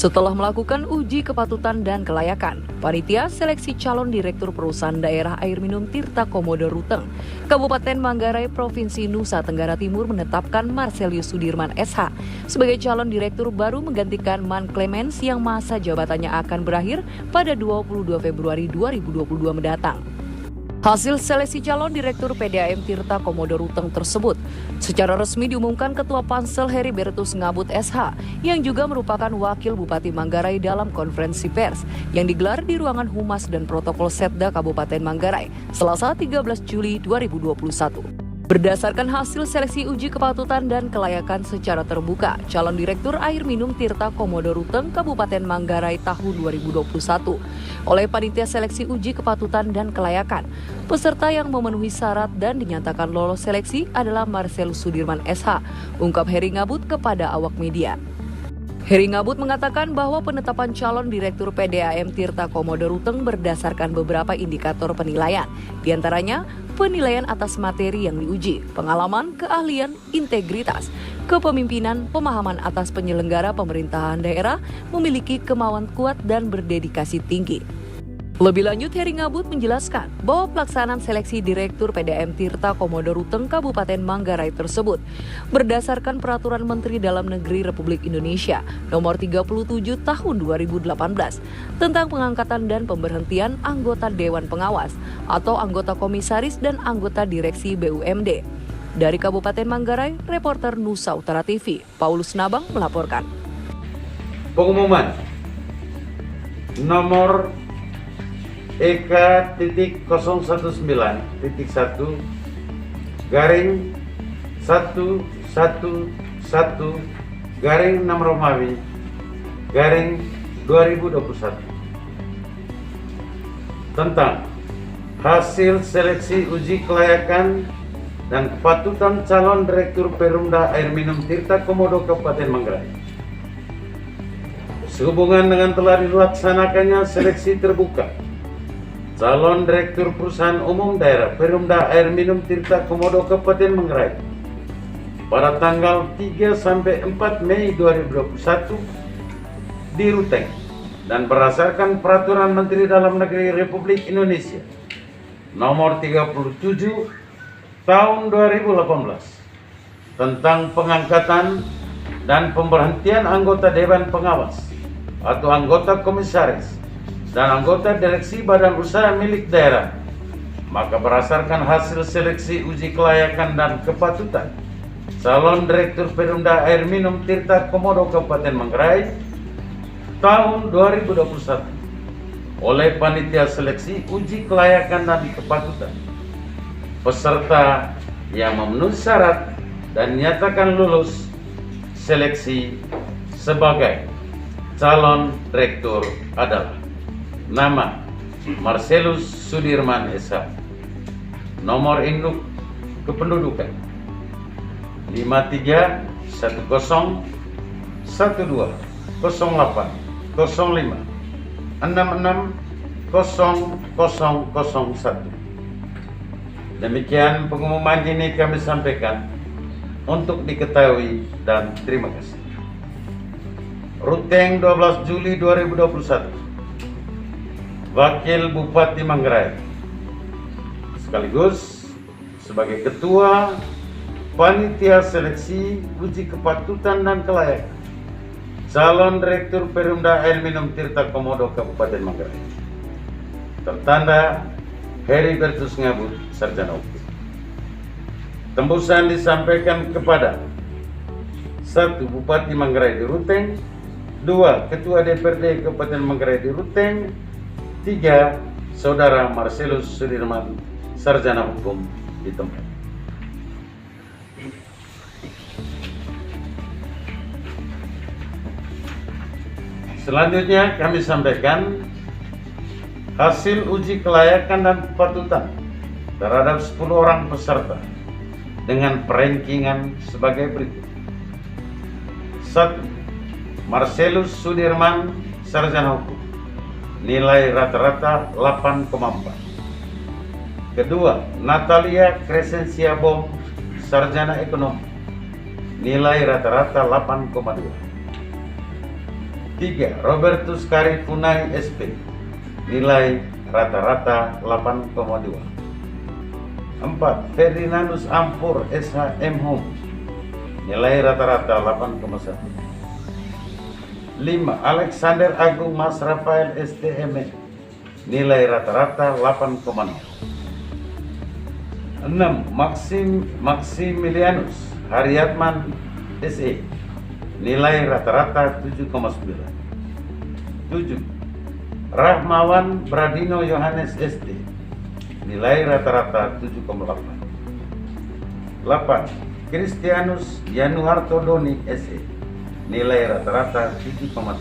Setelah melakukan uji kepatutan dan kelayakan, Panitia Seleksi Calon Direktur Perusahaan Daerah Air Minum Tirta Komodo Ruteng, Kabupaten Manggarai, Provinsi Nusa Tenggara Timur menetapkan Marcelius Sudirman SH sebagai calon direktur baru menggantikan Man Clemens yang masa jabatannya akan berakhir pada 22 Februari 2022 mendatang. Hasil seleksi calon Direktur PDAM Tirta Komodo Ruteng tersebut secara resmi diumumkan Ketua Pansel Heribertus Ngabut SH yang juga merupakan Wakil Bupati Manggarai dalam konferensi pers yang digelar di ruangan Humas dan Protokol Setda Kabupaten Manggarai Selasa 13 Juli 2021. Berdasarkan hasil seleksi uji kepatutan dan kelayakan secara terbuka, calon Direktur Air Minum Tirta Komodo Ruteng Kabupaten Manggarai tahun 2021 oleh Panitia Seleksi Uji Kepatutan dan Kelayakan, peserta yang memenuhi syarat dan dinyatakan lolos seleksi adalah Marcelius Sudirman SH, ungkap Heri Ngabut kepada awak media. Heri Ngabut mengatakan bahwa penetapan calon Direktur PDAM Tirta Komodo Ruteng berdasarkan beberapa indikator penilaian, diantaranya penilaian atas materi yang diuji, pengalaman, keahlian, integritas, kepemimpinan, pemahaman atas penyelenggara pemerintahan daerah, memiliki kemauan kuat dan berdedikasi tinggi. Lebih lanjut, Heri Ngabut menjelaskan bahwa pelaksanaan seleksi Direktur PDAM Tirta Komodo Ruteng Kabupaten Manggarai tersebut berdasarkan Peraturan Menteri Dalam Negeri Republik Indonesia Nomor 37 Tahun 2018 tentang pengangkatan dan pemberhentian anggota Dewan Pengawas atau anggota komisaris dan anggota direksi BUMD. Dari Kabupaten Manggarai, reporter Nusa Utara TV, Paulus Nabang melaporkan. Pengumuman nomor EK.019.1 garing 111 garing 6 Romawi garing 2021 tentang hasil seleksi uji kelayakan dan kepatutan calon Direktur Perumda Air Minum Tirta Komodo Kabupaten Manggarai. Sehubungan dengan telah dilaksanakannya seleksi terbuka calon Direktur Perusahaan Umum Daerah Perumda Air Minum Tirta Komodo Kabupaten Manggarai pada tanggal 3 sampai 4 Mei 2021 di Ruteng dan berdasarkan Peraturan Menteri Dalam Negeri Republik Indonesia Nomor 37 Tahun 2018 tentang pengangkatan dan pemberhentian anggota Dewan Pengawas atau anggota komisaris dan anggota direksi badan usaha milik daerah, maka berdasarkan hasil seleksi uji kelayakan dan kepatutan calon Direktur Perumda Air Minum Tirta Komodo Kabupaten Manggarai tahun 2021 oleh Panitia Seleksi Uji Kelayakan dan Kepatutan, peserta yang memenuhi syarat dan dinyatakan lulus seleksi sebagai calon direktur adalah nama Marcelius Sudirman SH, nomor induk kependudukan 53-10-12-05-66-0001. Demikian pengumuman ini kami sampaikan untuk diketahui dan terima kasih. Ruteng 12 Juli 2021. Wakil Bupati Manggarai sekaligus sebagai Ketua Panitia Seleksi Uji Kepatutan dan Kelayakan calon Direktur Perumda Air Minum Tirta Komodo Kabupaten Manggarai. Tertanda Heribertus Ngabut, Sarjana Hukum. Tembusan disampaikan kepada 1. Bupati Manggarai di Ruteng, 2. Ketua DPRD Kabupaten Manggarai di Ruteng, 3. Saudara Marcelius Sudirman, Sarjana Hukum di tempat. Selanjutnya kami sampaikan hasil uji kelayakan dan kepatutan terhadap 10 orang peserta dengan perankingan sebagai berikut. 1. Marcelius Sudirman, Sarjana Hukum, nilai rata-rata 8,4. Kedua, Natalia Crescentia Bom, Sarjana Ekonomi, nilai rata-rata 8,2. 3. Robertus Kari Funai SP, nilai rata-rata 8,2. 4. Ferdinandus Ampur SHM Home, nilai rata-rata 8,1. 5. Alexander Agung Mas Rafael STM, nilai rata-rata 8,0. 6. Maximilianus Haryatman SE, nilai rata-rata 7,9. 7. Rahmawan Bradino Yohanes ST, nilai rata-rata 7,8. 8. Christianus Yanuarto Doni SE, nilai rata-rata 7,7.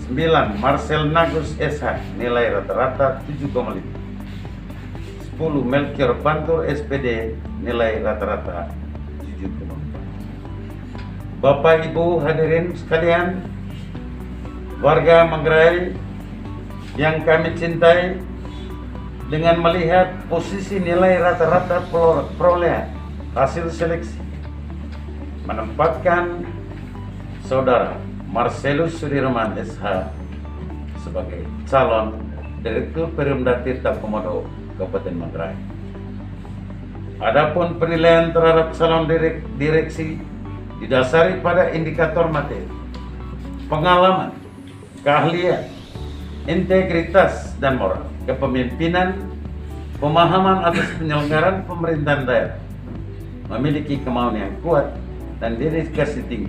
9. Marcel Nagus SH, nilai rata-rata 7,5. 10. Melchior Pantur SPD, nilai rata-rata 7,4. Bapak Ibu hadirin sekalian, warga Manggarai yang kami cintai, dengan melihat posisi nilai rata-rata perolehan hasil seleksi menempatkan Saudara Marcelus Sudirman SH sebagai calon Direktur Perumda Tirta Komodo Kabupaten Manggarai. Adapun penilaian terhadap calon direksi didasari pada indikator materi, pengalaman, keahlian, integritas dan moral, kepemimpinan, pemahaman atas penyelenggaraan pemerintahan daerah, memiliki kemauan yang kuat dan dedikasi tinggi.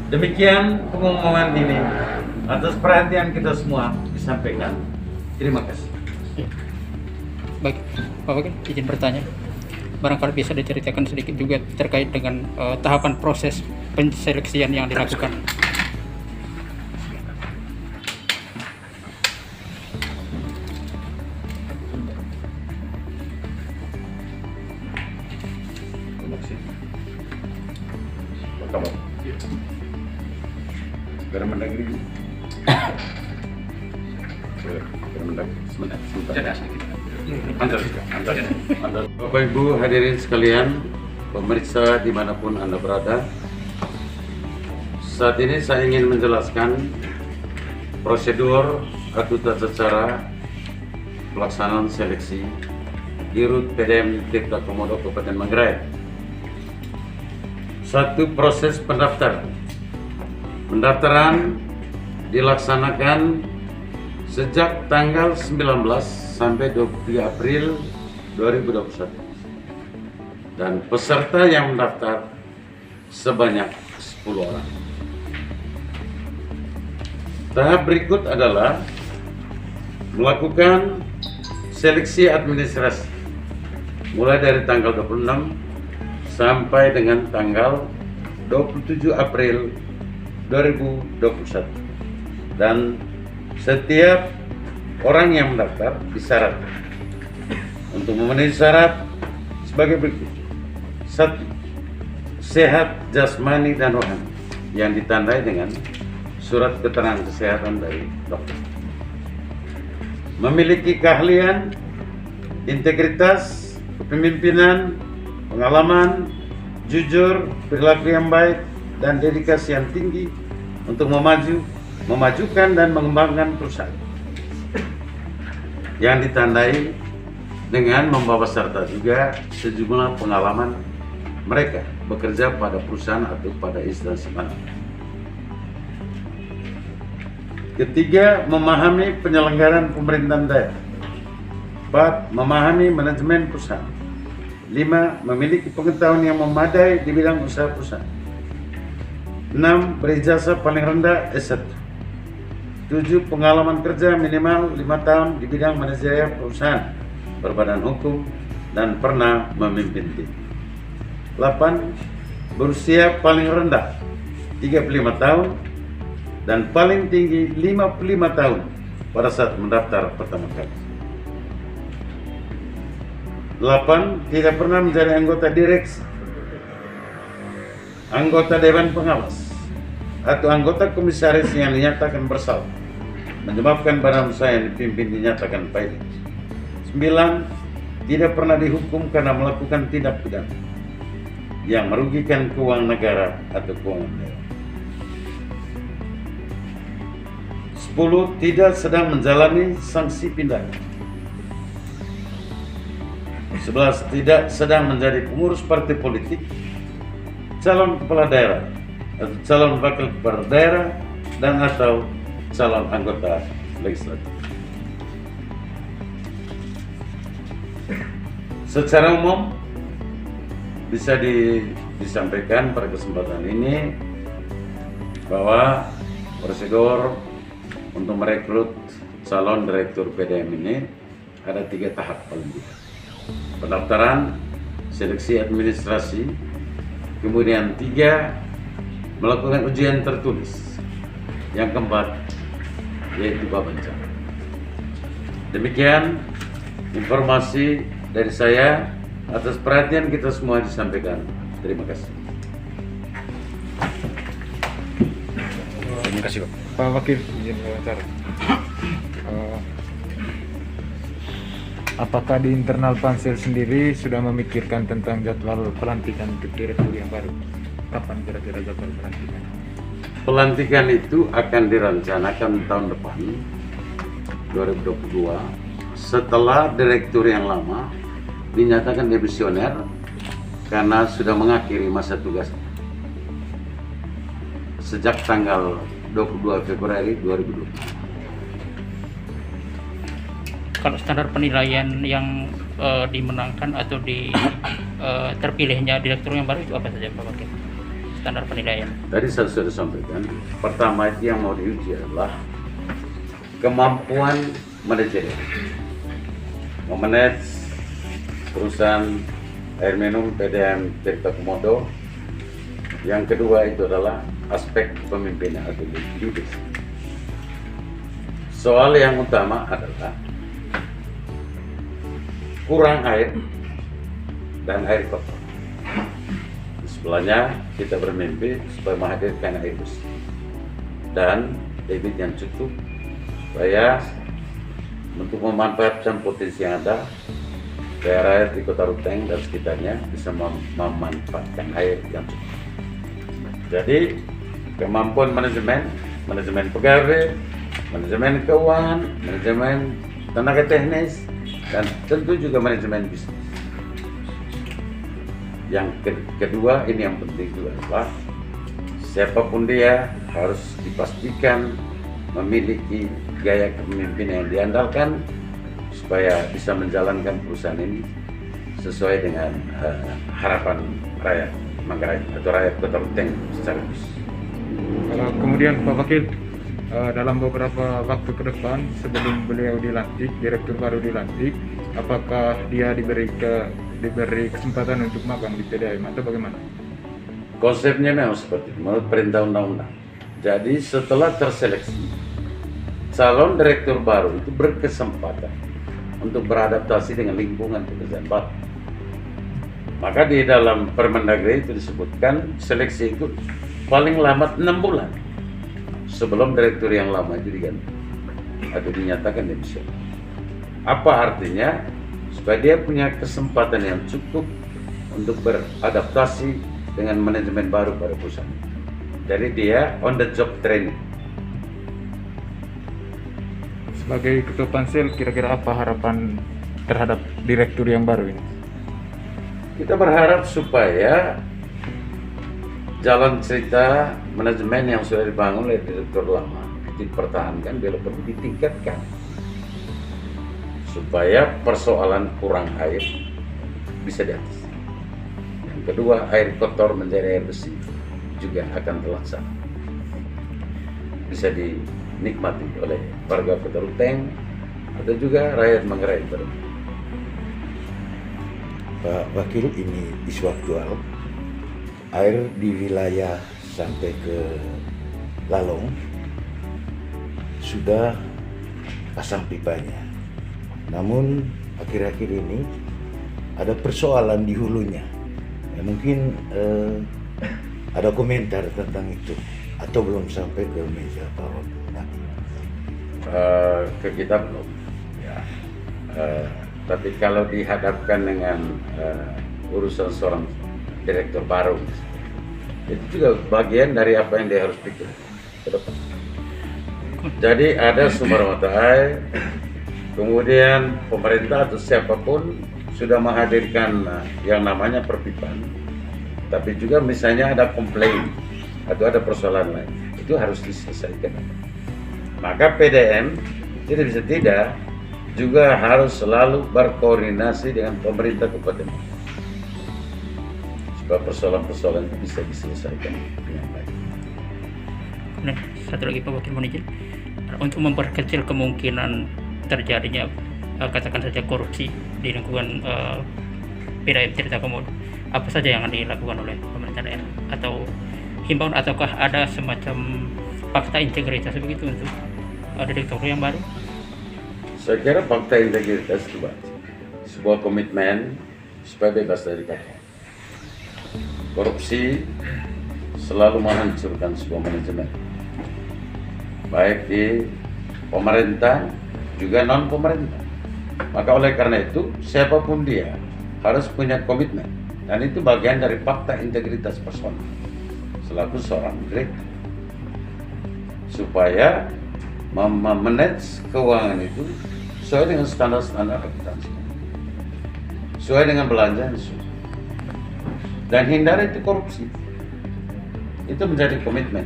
Demikian pengumuman ini, atas perhatian kita semua disampaikan. Terima kasih. Baik, Pak Wakil, izin bertanya. Barangkali bisa diceritakan sedikit juga terkait dengan tahapan proses penseleksian yang dilakukan. Permendagri. Bapak Ibu hadirin sekalian, pemirsa dimanapun Anda berada, saat ini saya ingin menjelaskan prosedur atau tata cara pelaksanaan seleksi di RUT PDM Tirta Komodo Kabupaten Manggarai. 1. Proses pendaftaran. Pendaftaran dilaksanakan sejak tanggal 19 sampai 23 April 2021 dan peserta yang mendaftar sebanyak 10 orang. Tahap berikut adalah melakukan seleksi administrasi mulai dari tanggal 26 sampai dengan tanggal 27 April 2021, dan setiap orang yang mendaftar disyaratkan untuk memenuhi syarat sebagai berikut. 1. Sehat jasmani dan rohani yang ditandai dengan surat keterangan kesehatan dari dokter. Memiliki keahlian, integritas, kepemimpinan, pengalaman, jujur, perilaku yang baik, dan dedikasi yang tinggi untuk memajukan dan mengembangkan perusahaan, yang ditandai dengan membawa serta juga sejumlah pengalaman mereka bekerja pada perusahaan atau pada instansi mana. Ketiga, memahami penyelenggaraan pemerintahan daerah. 4. Memahami manajemen perusahaan. 5. Memiliki pengetahuan yang memadai di bidang usaha perusahaan. 6. Berijazah paling rendah S1. 7. Pengalaman kerja minimal 5 tahun di bidang manajerial perusahaan berbadan hukum dan pernah memimpin tim. 8. Berusia paling rendah 35 tahun dan paling tinggi 55 tahun pada saat mendaftar pertama kali. 8. Tidak pernah menjadi anggota direksi, anggota dewan pengawas, atau anggota komisaris yang dinyatakan bersalah menyebabkan badan usaha yang dipimpin dinyatakan pahit. 9. Tidak pernah dihukum karena melakukan tindak pidana yang merugikan keuangan negara atau keuangan daerah. 10 tidak sedang menjalani sanksi pindah. 11 tidak sedang menjadi pengurus partai politik, calon kepala daerah atau calon wakil kepala daerah dan atau calon anggota legislatif. Secara umum bisa disampaikan pada kesempatan ini bahwa prosedur untuk merekrut calon direktur PDM ini ada 3 tahap paling tidak. Pendaftaran, seleksi administrasi, kemudian 3 melakukan ujian tertulis, yang keempat yaitu wawancara. Demikian informasi dari saya. Atas perhatian kita semua disampaikan. Terima kasih. Terima kasih, Pak. Pak Wakil, izin wawancara. Apakah di internal Pansel sendiri sudah memikirkan tentang jadwal pelantikan untuk direktur yang baru? Kapan kira-kira jadwal pelantikan? Pelantikan itu akan direncanakan tahun depan, 2022, setelah direktur yang lama dinyatakan demisioner karena sudah mengakhiri masa tugasnya sejak tanggal 22 Februari 2020. Kalau standar penilaian yang dimenangkan atau terpilihnya direktur yang baru itu apa saja, Pak Wakil? Standar penilaian. Tadi saya sudah sampaikan, pertama itu yang mau diuji adalah kemampuan manajerial, memanage perusahaan air minum PDM Tirta Komodo. Yang kedua itu adalah aspek pemimpinan atau leadership. Soal yang utama adalah kurang air dan air kotor. Sebelahnya kita bermimpi supaya menghadirkan air bersih dan debit yang cukup supaya untuk memanfaatkan potensi yang ada, daerah di Kota Ruteng dan sekitarnya bisa memanfaatkan air yang cukup. Jadi kemampuan manajemen pegawai, manajemen keuangan, manajemen tenaga teknis, dan tentu juga manajemen bisnis. Yang kedua, ini yang penting juga adalah siapapun dia harus dipastikan memiliki gaya kepemimpinan yang diandalkan supaya bisa menjalankan perusahaan ini sesuai dengan harapan rakyat Manggarai atau rakyat Kota Ruteng secara khusus. Kemudian Pak Wakil, dalam beberapa waktu ke depan sebelum beliau dilantik, direktur baru dilantik, apakah dia diberi kesempatan untuk magang di PDAM atau bagaimana? Konsepnya memang seperti itu, menurut perintah undang-undang. Jadi setelah terseleksi, calon direktur baru itu berkesempatan untuk beradaptasi dengan lingkungan pekerjaan baru. Maka di dalam Permendagri itu disebutkan seleksi itu paling lambat 6 bulan sebelum direktur yang lama itu diganti atau dinyatakan demisioner. Apa artinya? Supaya dia punya kesempatan yang cukup untuk beradaptasi dengan manajemen baru pada perusahaan. Jadi dia on the job training. Sebagai Ketua Pansel, kira-kira apa harapan terhadap direktur yang baru ini? Kita berharap supaya jalan cerita manajemen yang sudah dibangun oleh direktur lama dipertahankan, bila perlu ditingkatkan, supaya persoalan kurang air bisa diatasi. Yang kedua, air kotor menjadi air bersih juga akan terlaksana, bisa dinikmati oleh warga Kota Ruteng atau juga rakyat Manggarai. Pak Wakil, ini isu aktual. Air di wilayah sampai ke Lalong sudah pasang pipanya. Namun akhir-akhir ini ada persoalan di hulunya. Ya, mungkin ada komentar tentang itu atau belum sampai ke meja Pak Wakil? Ke kita belum. Ya. Tapi kalau dihadapkan dengan urusan seorang direktur baru, itu juga bagian dari apa yang dia harus pikir ke depan. Jadi ada sumber mata air, kemudian pemerintah atau siapapun sudah menghadirkan yang namanya perpipaan. Tapi juga misalnya ada komplain atau ada persoalan lain, itu harus diselesaikan. Maka PDM tidak bisa tidak juga harus selalu berkoordinasi dengan pemerintah kabupaten supaya persoalan-persoalan itu bisa diselesaikan dengan baik. Nah, satu lagi Pak Wakil, mohon izin untuk memperkecil kemungkinan terjadinya katakan saja korupsi di lingkungan PDAM Tirta Komodo, apa saja yang akan dilakukan oleh pemerintah daerah atau himbauan, ataukah ada semacam fakta integritas begitu untuk direktur yang baru? Saya kira fakta integritas itu sebuah komitmen supaya bebas dari KK. Korupsi selalu menghancurkan sebuah manajemen, baik di pemerintah juga non pemerintah. Maka oleh karena itu siapapun dia harus punya komitmen, dan itu bagian dari fakta integritas personal selaku seorang direktur, supaya memanage keuangan itu sesuai dengan standar-standar akuntansi, sesuai dengan belanjaan, dan hindari itu korupsi. Itu menjadi komitmen.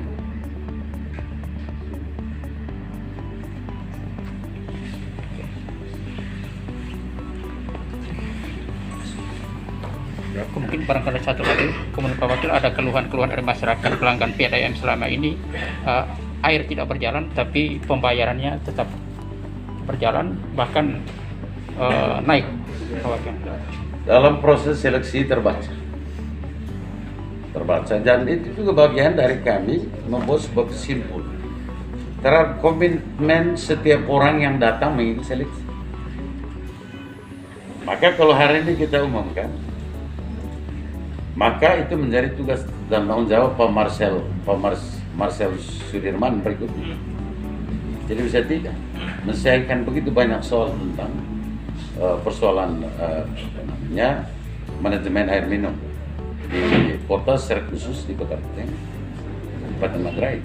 Mungkin barangkali satu lagi, kemudian Pak Wakil, ada keluhan-keluhan dari masyarakat pelanggan PDAM selama ini air tidak berjalan tapi pembayarannya tetap berjalan, bahkan naik, Pak Wakil. Dalam proses seleksi terbaca, dan itu juga bagian dari kami membuat sebuah kesimpulan terhadap komitmen setiap orang yang datang mengikuti seleksi. Maka kalau hari ini kita umumkan, maka itu menjadi tugas dan tanggung jawab Pak Marcel Sudirman berikutnya. Jadi bisa tidak menyelesaikan begitu banyak soal tentang persoalan manajemen air minum di kota, secara khusus di Kabupaten Manggarai.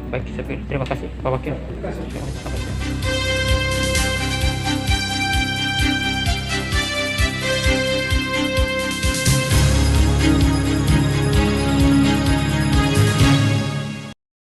Baik, terima kasih Pak Wakil. Terima kasih.